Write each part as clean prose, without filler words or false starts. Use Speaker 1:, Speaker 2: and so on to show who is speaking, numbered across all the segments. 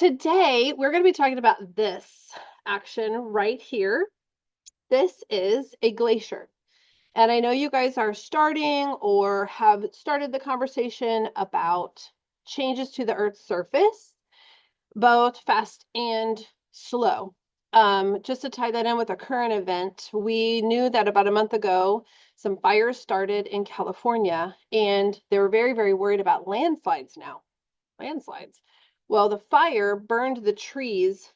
Speaker 1: today we're going to be talking about this action right here. This is a glacier. And I know you guys are starting or have started the conversation about changes to the Earth's surface, both fast and slow. Just to tie that in with a current event, we knew that about a month ago, some fires started in California, and they were very, very worried about landslides now. Landslides. Well, the fire burned the trees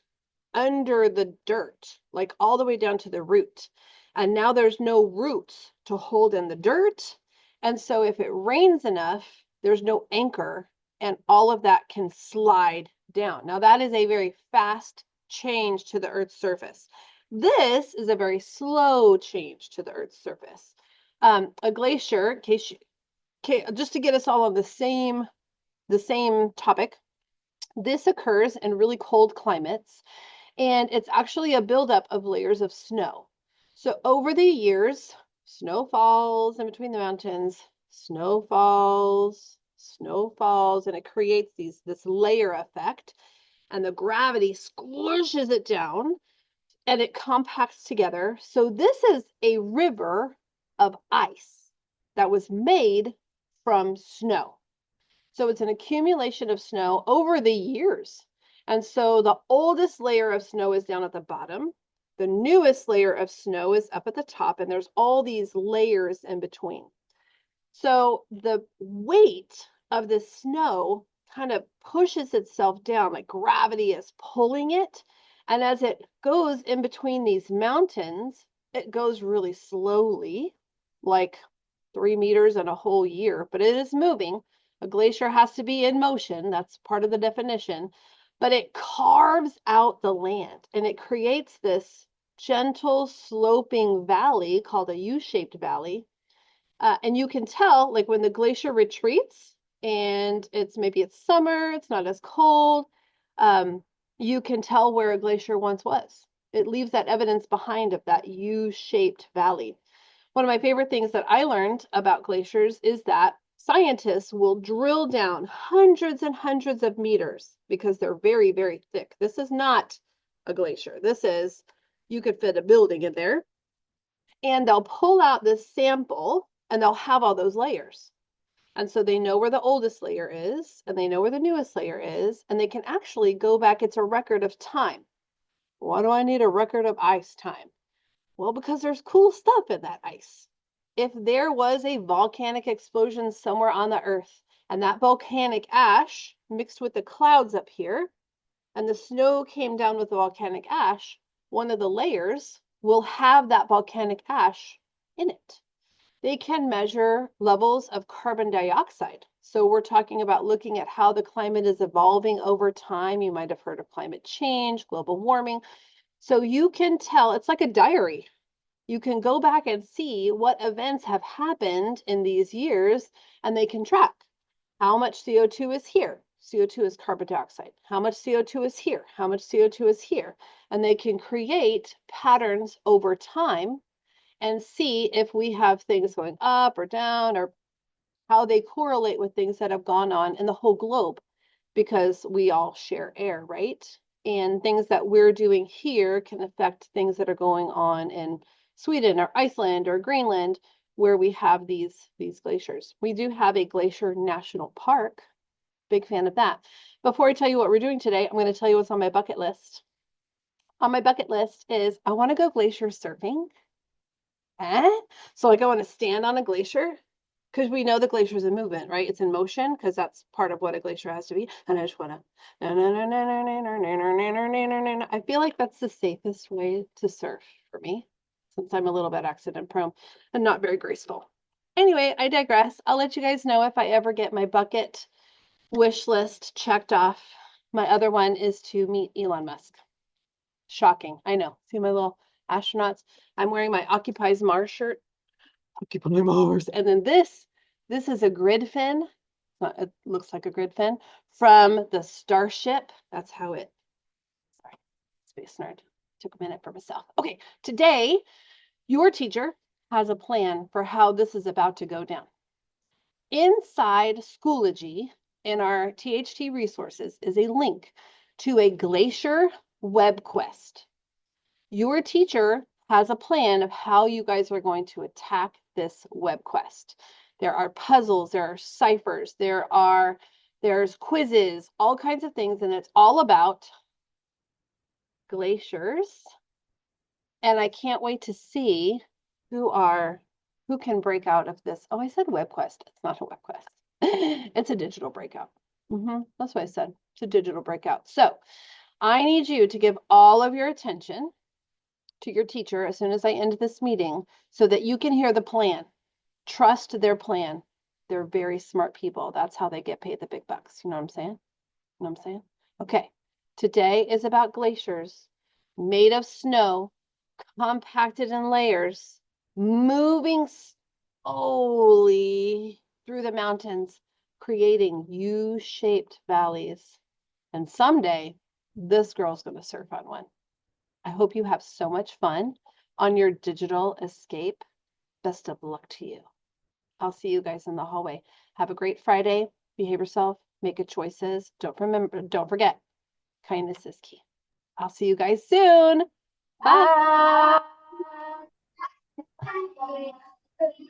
Speaker 1: under the dirt, like all the way down to the root. And now there's no roots to hold in the dirt. And so if it rains enough, there's no anchor, and all of that can slide down. Now, that is a very fast change to the Earth's surface. This is a very slow change to the Earth's surface. A glacier, just to get us all on the same topic, this occurs in really cold climates, and it's actually a buildup of layers of snow. So over the years, snow falls in between the mountains, snow falls, and it creates this layer effect, and the gravity squishes it down and it compacts together. So this is a river of ice that was made from snow. So it's an accumulation of snow over the years. And so the oldest layer of snow is down at the bottom. The newest layer of snow is up at the top, and there's all these layers in between. So the weight of the snow kind of pushes itself down, like gravity is pulling it. And as it goes in between these mountains, it goes really slowly, like 3 meters in a whole year, but it is moving. A glacier has to be in motion. That's part of the definition. But it carves out the land and it creates this gentle sloping valley called a U-shaped valley. And you can tell, like when the glacier retreats and maybe it's summer, it's not as cold, you can tell where a glacier once was. It leaves that evidence behind of that U-shaped valley. One of my favorite things that I learned about glaciers is that scientists will drill down hundreds and hundreds of meters because they're very, very thick. This is not a glacier. You could fit a building in there. And they'll pull out this sample and they'll have all those layers. And so they know where the oldest layer is and they know where the newest layer is, and they can actually go back. It's a record of time. Why do I need a record of ice time? Well, because there's cool stuff in that ice. If there was a volcanic explosion somewhere on the Earth and that volcanic ash mixed with the clouds up here and the snow came down with the volcanic ash, one of the layers will have that volcanic ash in it. They can measure levels of carbon dioxide. So we're talking about looking at how the climate is evolving over time. You might have heard of climate change, global warming. So you can tell, it's like a diary. You can go back and see what events have happened in these years, and they can track how much CO2 is here. CO2 is carbon dioxide. How much CO2 is here? How much CO2 is here? And they can create patterns over time and see if we have things going up or down, or how they correlate with things that have gone on in the whole globe, because we all share air, right? And things that we're doing here can affect things that are going on in Sweden or Iceland or Greenland, where we have these glaciers. We do have a glacier national park. Big fan of that. Before I tell you what we're doing today, I'm going to tell you what's on my bucket list. On my bucket list is I want to go glacier surfing. So like I want to stand on a glacier, because we know the glacier is in movement, right? It's in motion because that's part of what a glacier has to be. And I just want to, I feel like that's the safest way to surf for me, since I'm a little bit accident prone and not very graceful. Anyway, I digress. I'll let you guys know if I ever get my bucket wish list checked off. My other one is to meet Elon Musk. Shocking, I know. See my little astronauts? I'm wearing my Occupies Mars shirt. Occupy Mars. And then this is a grid fin. It looks like a grid fin from the Starship. That's how it, sorry, space nerd. Took a minute for myself. Okay, today, your teacher has a plan for how this is about to go down. Inside Schoology in our THT resources is a link to a Glacier web quest. Your teacher has a plan of how you guys are going to attack this web quest. There are puzzles, there are ciphers, there's quizzes, all kinds of things, and it's all about glaciers. And I can't wait to see who can break out of this. Oh, I said web quest. It's not a web quest. It's a digital breakout. That's what I said. It's a digital breakout. So I need you to give all of your attention to your teacher as soon as I end this meeting so that you can hear the plan. Trust their plan. They're very smart people. That's how they get paid the big bucks. You know what I'm saying? You know what I'm saying? Okay. Today is about glaciers made of snow, compacted in layers, moving slowly through the mountains, creating U-shaped valleys. And someday, this girl's going to surf on one. I hope you have so much fun on your digital escape. Best of luck to you. I'll see you guys in the hallway. Have a great Friday. Behave yourself. Make good choices. Don't forget, kindness is key. I'll see you guys soon. Bye.
Speaker 2: Bye.